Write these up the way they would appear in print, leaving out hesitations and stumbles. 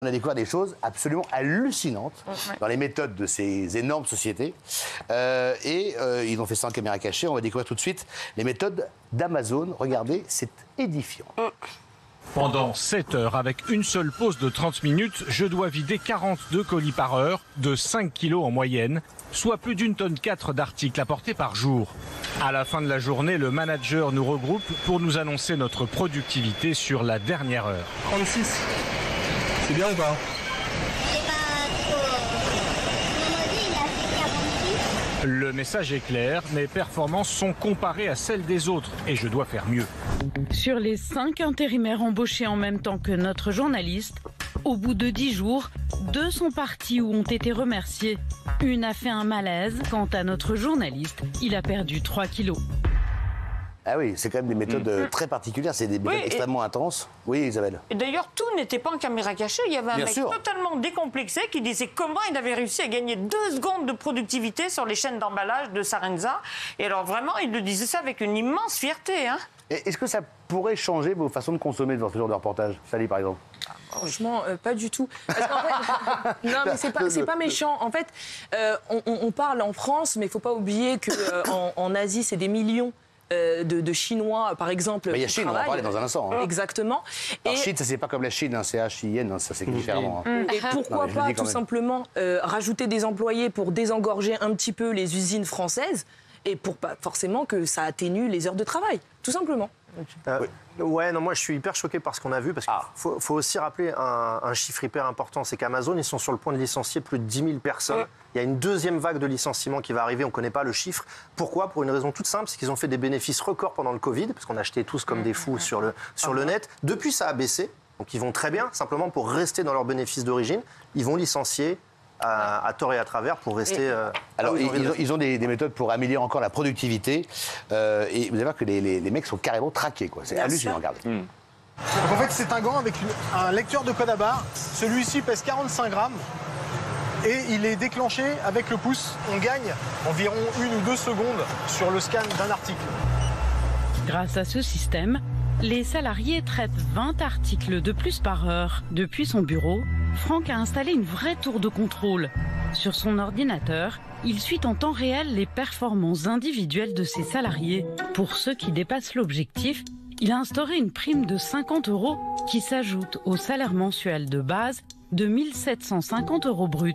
On a découvert des choses absolument hallucinantes dans les méthodes de ces énormes sociétés. Ils ont fait ça en caméra cachée. On va découvrir tout de suite les méthodes d'Amazon. Regardez, c'est édifiant. Pendant 7 heures, avec une seule pause de 30 minutes, je dois vider 42 colis par heure, de 5 kilos en moyenne, soit plus d'1,4 tonne d'articles apportés par jour. À la fin de la journée, le manager nous regroupe pour nous annoncer notre productivité sur la dernière heure. 36. C'est bien ou pas? C'est pas trop. Maman il a fait 46. Le message est clair, mes performances sont comparées à celles des autres et je dois faire mieux. Sur les 5 intérimaires embauchés en même temps que notre journaliste, au bout de 10 jours, 2 sont partis ou ont été remerciés. Une a fait un malaise. Quant à notre journaliste, il a perdu 3 kilos. Ah oui, c'est quand même des méthodes très particulières, c'est des méthodes extrêmement intenses. Oui, Isabelle. Et d'ailleurs, tout n'était pas en caméra cachée. Il y avait un mec totalement décomplexé qui disait comment il avait réussi à gagner 2 secondes de productivité sur les chaînes d'emballage de Sarenza. Et alors vraiment, il le disait ça avec une immense fierté. Hein. Est-ce que ça pourrait changer vos façons de consommer devant ce genre de reportage? Sally, par exemple. Franchement, pas du tout. Parce qu'en fait, non, mais c'est pas méchant. En fait, on parle en France, mais il ne faut pas oublier qu'en Asie, c'est des millions de Chinois, par exemple. Il y a Chine, on va en parler dans un instant. Hein. Exactement. Alors, Chine, ça c'est pas comme la Chine, hein, c'est H-I-N, ça c'est différemment. Hein. Et pourquoi pas tout simplement rajouter des employés pour désengorger un petit peu les usines françaises et pour pas forcément que ça atténue les heures de travail, tout simplement. Ouais, non, moi je suis hyper choqué par ce qu'on a vu parce qu'il faut aussi rappeler un chiffre hyper important, c'est qu'Amazon, ils sont sur le point de licencier plus de 10 000 personnes. Il y a une deuxième vague de licenciements qui va arriver, on ne connaît pas le chiffre. Pourquoi? Pour une raison toute simple, c'est qu'ils ont fait des bénéfices records pendant le Covid, parce qu'on achetait tous comme des fous sur le net. Depuis, ça a baissé, donc ils vont très bien, simplement pour rester dans leurs bénéfices d'origine, ils vont licencier à tort et à travers pour rester... Alors, ils ont des méthodes pour améliorer encore la productivité. Et vous allez voir que les mecs sont carrément traqués, quoi. C'est hallucinant, regardez. Donc en fait, c'est un gant avec un lecteur de code à barre. Celui-ci pèse 45 grammes. Et il est déclenché avec le pouce. On gagne environ 1 ou 2 secondes sur le scan d'un article. Grâce à ce système, les salariés traitent 20 articles de plus par heure. Depuis son bureau, Franck a installé une vraie tour de contrôle. Sur son ordinateur, il suit en temps réel les performances individuelles de ses salariés. Pour ceux qui dépassent l'objectif, il a instauré une prime de 50 € qui s'ajoute au salaire mensuel de base de 1 750 € bruts.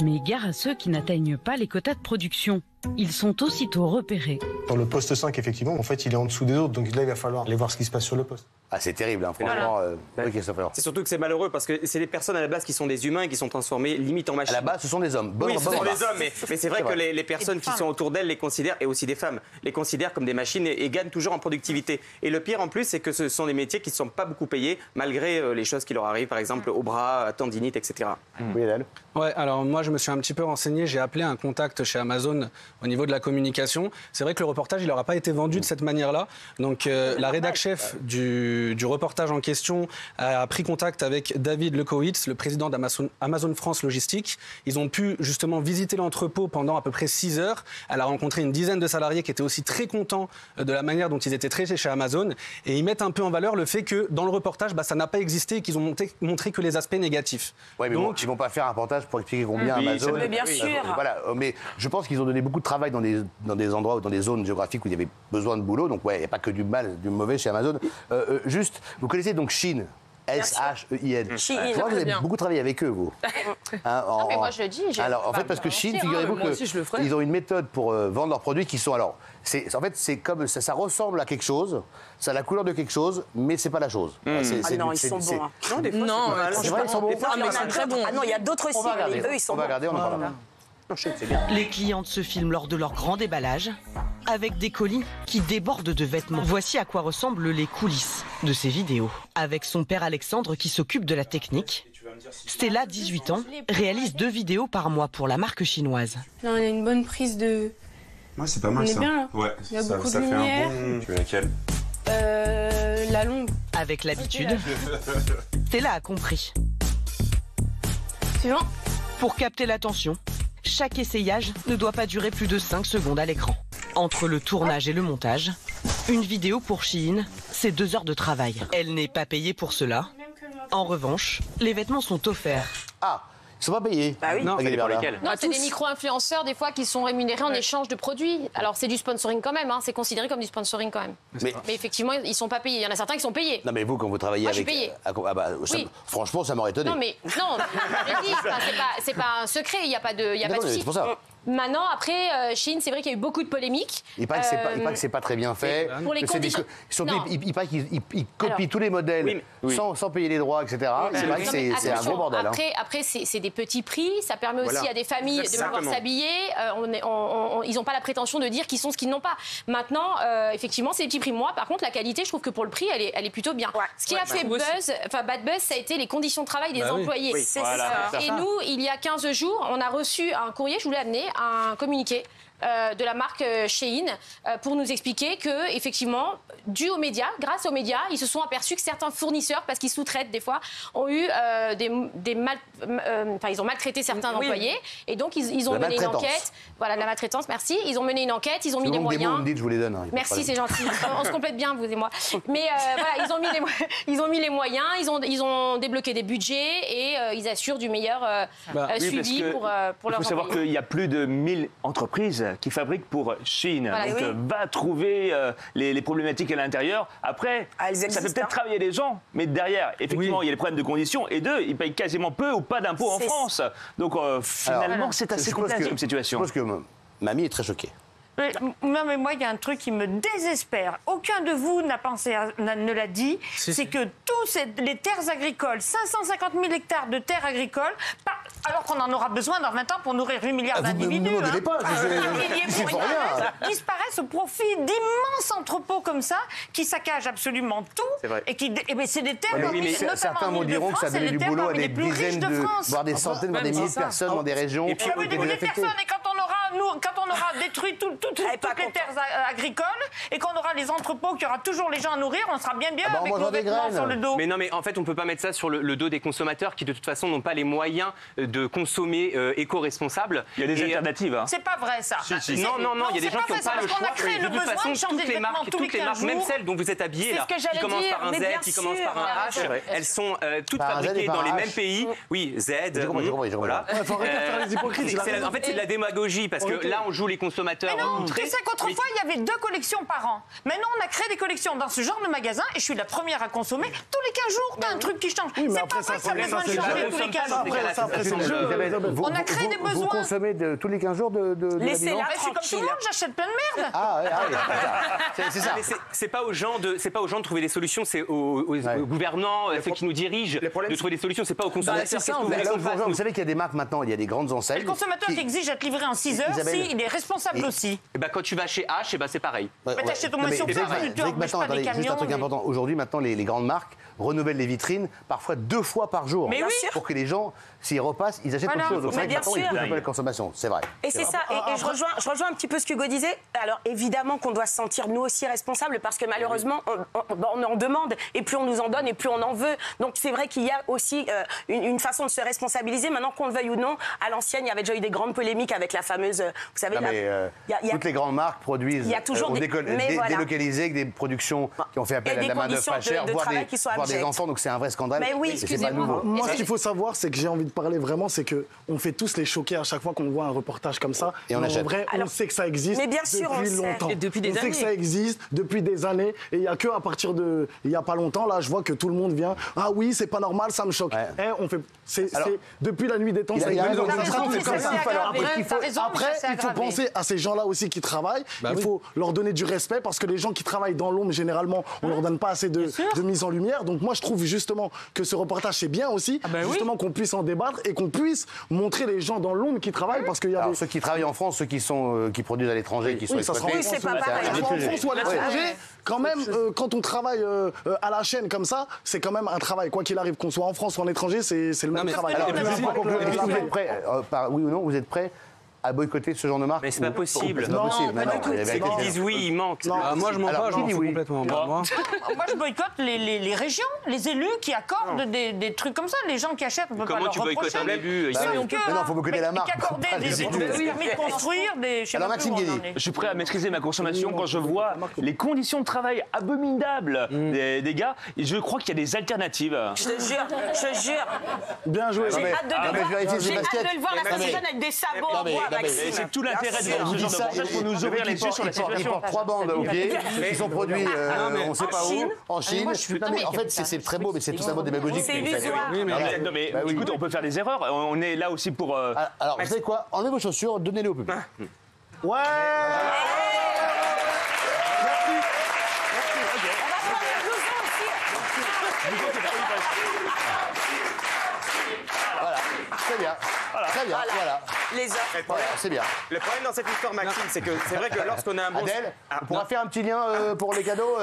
Mais gare à ceux qui n'atteignent pas les quotas de production. Ils sont aussitôt repérés. Sur le poste 5, effectivement, en fait, il est en dessous des autres. Donc là, il va falloir aller voir ce qui se passe sur le poste. Ah, c'est terrible, hein, franchement. C'est surtout que c'est malheureux parce que c'est des personnes à la base qui sont des humains et qui sont transformés limite en machines. À la base, ce sont des hommes. Oui, ce sont des hommes, mais c'est vrai que les personnes qui sont autour d'elles les considèrent, et aussi des femmes, les considèrent comme des machines et gagnent toujours en productivité. Et le pire en plus, c'est que ce sont des métiers qui ne sont pas beaucoup payés malgré les choses qui leur arrivent, par exemple au bras, tendinite, etc. Oui, Hélène. Ouais, alors moi je me suis un petit peu renseigné, j'ai appelé un contact chez Amazon au niveau de la communication. C'est vrai que le reportage il n'aura pas été vendu de cette manière-là. Donc la rédac chef du reportage en question a pris contact avec David Lekowitz, le président d'Amazon France Logistique. Ils ont pu justement visiter l'entrepôt pendant à peu près 6 heures. Elle a rencontré une dizaine de salariés qui étaient aussi très contents de la manière dont ils étaient traités chez Amazon. Et ils mettent un peu en valeur le fait que dans le reportage, ça n'a pas existé et qu'ils ont montré que les aspects négatifs. Oui, mais donc, ils ne vont pas faire un reportage pour expliquer combien Amazon... Mais bien sûr. Voilà, mais je pense qu'ils ont donné beaucoup de travail dans des endroits ou dans des zones géographiques où il y avait besoin de boulot. Donc, ouais, il n'y a pas que du mal, du mauvais chez Amazon. Juste, vous connaissez donc Chine, S-H-E-I-N. Je vois que vous avez beaucoup travaillé avec eux, vous. Non, mais moi, je le dis. Alors, en fait, parce que Chine, figurez-vous qu'ils ont une méthode pour vendre leurs produits qui sont... Alors, en fait, c'est comme... Ça ressemble à quelque chose, ça a la couleur de quelque chose, mais c'est pas la chose. Non, ils sont bons. Non, des fois, c'est vrai, ils sont bons. Mais c'est très bon. Ah non, il y a d'autres cibles. Eux, ils sont bons. On va regarder, on en parlera. Les clientes se filment lors de leur grand déballage avec des colis qui débordent de vêtements. Voici à quoi ressemblent les coulisses de ces vidéos. Avec son père Alexandre qui s'occupe de la technique, Stella, 18 ans, réalise 2 vidéos par mois pour la marque chinoise. Là, on a une bonne prise de... Ouais, c'est pas mal ça. Bien, là. Ouais, il y a beaucoup ça de fait lumière. un bon... Tu veux laquelle? La longue. Avec l'habitude, Stella a compris. Suivant. Pour capter l'attention, chaque essayage ne doit pas durer plus de 5 secondes à l'écran. Entre le tournage et le montage, une vidéo pour Shein, c'est 2 heures de travail. Elle n'est pas payée pour cela, En revanche, les vêtements sont offerts. Ah, ils ne sont pas payés. Bah oui. Non, c'est pour lesquels? Non, c'est des micro-influenceurs des fois qui sont rémunérés en échange de produits. Alors c'est du sponsoring quand même, hein. C'est considéré comme du sponsoring quand même. Mais effectivement, ils ne sont pas payés. Il y en a certains qui sont payés. Non mais vous, quand vous travaillez Moi, avec... je suis payée. Oui. Franchement, ça m'aurait étonné. Non, mais non, je dis, c'est pas un secret, il n'y a pas de souci. C'est pour ça. Maintenant, après, Shein, c'est vrai qu'il y a eu beaucoup de polémiques. Il paraît que c'est pas très bien fait. Pour les conditions... Il paraît qu'ils copient tous les modèles sans payer les droits, etc. C'est vrai que c'est un gros bordel. Après c'est des petits prix. Ça permet aussi à des familles de pouvoir s'habiller. Ils n'ont pas la prétention de dire qu'ils sont ce qu'ils n'ont pas. Maintenant, effectivement, c'est des petits prix. Moi, par contre, la qualité, je trouve que pour le prix, elle est plutôt bien. Ce qui a fait bad buzz, ça a été les conditions de travail des employés. Et nous, il y a 15 jours, on a reçu un courrier, je vous l'ai amené, un communiqué de la marque Shein pour nous expliquer que, effectivement, dû aux médias, grâce aux médias, ils se sont aperçus que certains fournisseurs, parce qu'ils sous-traitent des fois, ont eu ils ont maltraité certains employés, et donc ils ont mené une enquête. Voilà, la maltraitance, merci. Ils ont mené une enquête, ils ont mis les moyens. Vous me dites, je vous les donne. Merci, c'est gentil. On se complète bien, vous et moi. Mais voilà, ils ont mis les moyens, ils ont débloqué des budgets et ils assurent du meilleur suivi pour leurs employés. Il faut savoir qu'il y a plus de 1000 entreprises qui fabriquent pour Shein. Voilà, donc va trouver les problématiques à l'intérieur. Après, ça fait peut-être travailler les gens, mais derrière, effectivement, il y a les problèmes de conditions. Et deux, ils payent quasiment peu ou pas d'impôts en France. Donc finalement, c'est assez complexe comme situation. Je pense que mamie est très choquée. Non, mais moi, il y a un truc qui me désespère. Aucun de vous ne l'a dit. C'est que tous les terres agricoles, 550 000 hectares de terres agricoles, alors qu'on en aura besoin dans 20 ans pour nourrir 8 milliards d'individus, disparaissent au profit d'immenses entrepôts comme ça, qui saccagent absolument tout. Et c'est des terres, certains vous diront que ça donne du boulot à des dizaines, voire des centaines, voire des milliers de personnes dans des régions. Et puis, des personnes, et quand on aura détruit toutes les terres agricoles et qu'on aura les entrepôts, qu'il y aura toujours les gens à nourrir, on sera bien avec nos vêtements sur le dos. Mais non, mais en fait, on ne peut pas mettre ça sur le dos des consommateurs qui, de toute façon, n'ont pas les moyens de consommer éco-responsable. Il y a des alternatives. C'est pas vrai, ça. Non, il y a des gens qui n'ont pas le choix. De toute façon, toutes les marques, même celles dont vous êtes habillés, là, qui commencent par un Z, qui commencent par un H, elles sont toutes fabriquées dans les mêmes pays. Oui, Z. Voilà. En fait, c'est de la démagogie parce que là, on joue les consommateurs. Tu sais qu'autrefois, il y avait 2 collections par an. Maintenant, on a créé des collections dans ce genre de magasin et je suis la première à consommer. Tous les 15 jours, t'as un truc qui change. C'est pas vrai que ça a besoin de changer tous les 15 jours. On a créé des besoins. Vous consommez tous les 15 jours de laissez-la tranquille. Je suis comme tout le monde, j'achète plein de merde. C'est ça. C'est pas aux gens de trouver des solutions, c'est aux gouvernants, ceux qui nous dirigent, de trouver des solutions. C'est pas aux consommateurs. Vous savez qu'il y a des marques maintenant, il y a des grandes enseignes. Le consommateur qui exige d'être livré en 6 heures, il est responsable aussi. Quand tu vas chez H, c'est pareil. T'achètes au moins sur place, tu n'empêches pas des camions. Juste un truc important. Aujourd'hui, maintenant, les grandes marques renouvellent les vitrines parfois 2 fois par jour. Mais pour que les gens, s'ils repassent, ils achètent autre chose. Donc c'est vrai que maintenant, ils poussent un peu la consommation. C'est vrai. Et c'est ça. Et je rejoins un petit peu ce qu'Hugo disait. Alors évidemment qu'on doit se sentir nous aussi responsables parce que malheureusement, on en demande et plus on nous en donne et plus on en veut. Donc c'est vrai qu'il y a aussi une façon de se responsabiliser. Maintenant qu'on le veuille ou non, à l'ancienne, il y avait déjà eu des grandes polémiques avec la fameuse, vous savez, toutes les grandes marques produisent, ont délocalisé des productions qui ont fait appel à la main-d'œuvre pas chère, voire des enfants, donc c'est un vrai scandale. Mais oui, c'est pas nouveau. Moi, ce qu'il faut savoir, c'est que j'ai envie de parler vraiment, c'est qu'on fait tous les choquer à chaque fois qu'on voit un reportage comme ça. Et on achète. En vrai, on sait que ça existe depuis longtemps. Depuis des années. On sait que ça existe depuis des années. Et il n'y a qu'à partir de il n'y a pas longtemps, là, je vois que tout le monde vient. Ah oui, c'est pas normal, ça me choque. C'est depuis la nuit des temps, ça existe. Après, il faut penser à ces gens-là aussi qui travaillent. Il faut leur donner du respect parce que les gens qui travaillent dans l'ombre, généralement, on leur donne pas assez de mise en lumière. Donc moi, je trouve justement que ce reportage, c'est bien aussi, justement qu'on puisse en débattre et qu'on puisse montrer les gens dans l'ombre qui travaillent parce qu'il y a ceux qui travaillent en France, ceux qui produisent à l'étranger, qui sont exploités. C'est pas pareil. En France ou à l'étranger, quand même, quand on travaille à la chaîne comme ça, c'est quand même un travail. Quoi qu'il arrive, qu'on soit en France ou en étranger, c'est le même travail. Vous êtes prêts, oui ou non, vous êtes prêts à boycotter ce genre de marque? Mais c'est pas possible. C'est pas possible. Ceux qui disent oui, ils mentent. Moi, je mens pas, j'en fous complètement. Moi, je boycotte les régions, les élus qui accordent des trucs comme ça. Les gens qui achètent, on peut pas leur reprocher. Comment tu boycottes un élu? Non, il faut boycotter la marque. Qui accordaient des permis de construire, des... Alors, Maxime Guény. Je suis prêt à maîtriser ma consommation quand je vois les conditions de travail abominables des gars. Je crois qu'il y a des alternatives. Je te jure. Bien joué. J'ai hâte de le voir la saison avec des sabots en bois, Maxime. C'est tout l'intérêt de voir ce genre de reportage pour nous ouvrir les yeux sur la situation. Ils portent 3 bandes au pied, ils sont produits on ne sait pas où, en Chine. En fait, c'est très beau, mais c'est tout un mot démagogique. C'est illusoire. Mais écoute, on peut faire des erreurs. On est là aussi pour... Alors, vous savez quoi? Enlevez vos chaussures, donnez-les au public. Ouais. Voilà, très bien. Très bien, voilà. Les offres. Voilà, c'est bien. Le problème dans cette histoire, Maxime, c'est que c'est vrai que lorsqu'on a un bon... Adèle, on pourra faire un petit lien pour les cadeaux.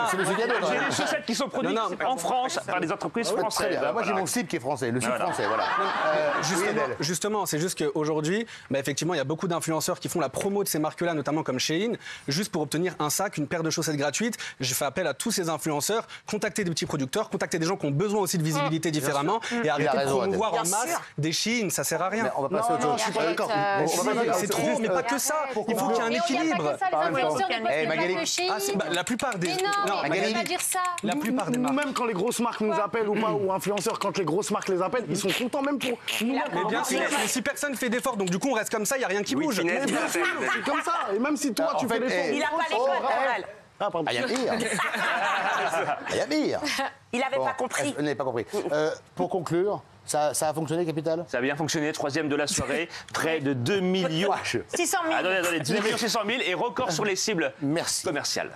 C'est monsieur cadeau. J'ai des chaussettes qui sont produites en France par des entreprises françaises. Très bien. Moi, j'ai mon slip qui est français, le slip français, voilà. Justement, c'est juste qu'aujourd'hui, effectivement, il y a beaucoup d'influenceurs qui font la promo de ces marques-là, notamment comme Shein, juste pour obtenir un sac, une paire de chaussettes gratuites. J'ai fait appel à tous ces influenceurs, contacter des petits producteurs, contacter des gens qui ont besoin aussi de visibilité différemment et arrêter de promouvoir en masse des Shein, ça sert à rien. On va passer à autre chose. Je suis pas d'accord. C'est trop, mais pas que ça. Il faut qu'il y ait un équilibre. La plupart des... Non, Magali, pas dire ça. La plupart des marques. Même quand les grosses marques nous appellent ou pas, ou influenceurs, quand les grosses marques les appellent, ils sont contents même pour nous. Mais bien sûr, si personne fait d'effort, donc du coup on reste comme ça, il n'y a rien qui bouge. Mais bien sûr, c'est comme ça. Et même si toi tu fais l'effort. Il n'a pas les codes, Amal. Ah, il y a pire. Il y a pire. Il n'avait pas compris. Vous n'avez pas compris. Pour conclure, ça a fonctionné, Capital? Ça a bien fonctionné, 3e de la soirée, près de 2 millions. 600 000. Attendez, 2 600 000 et record sur les cibles commerciales.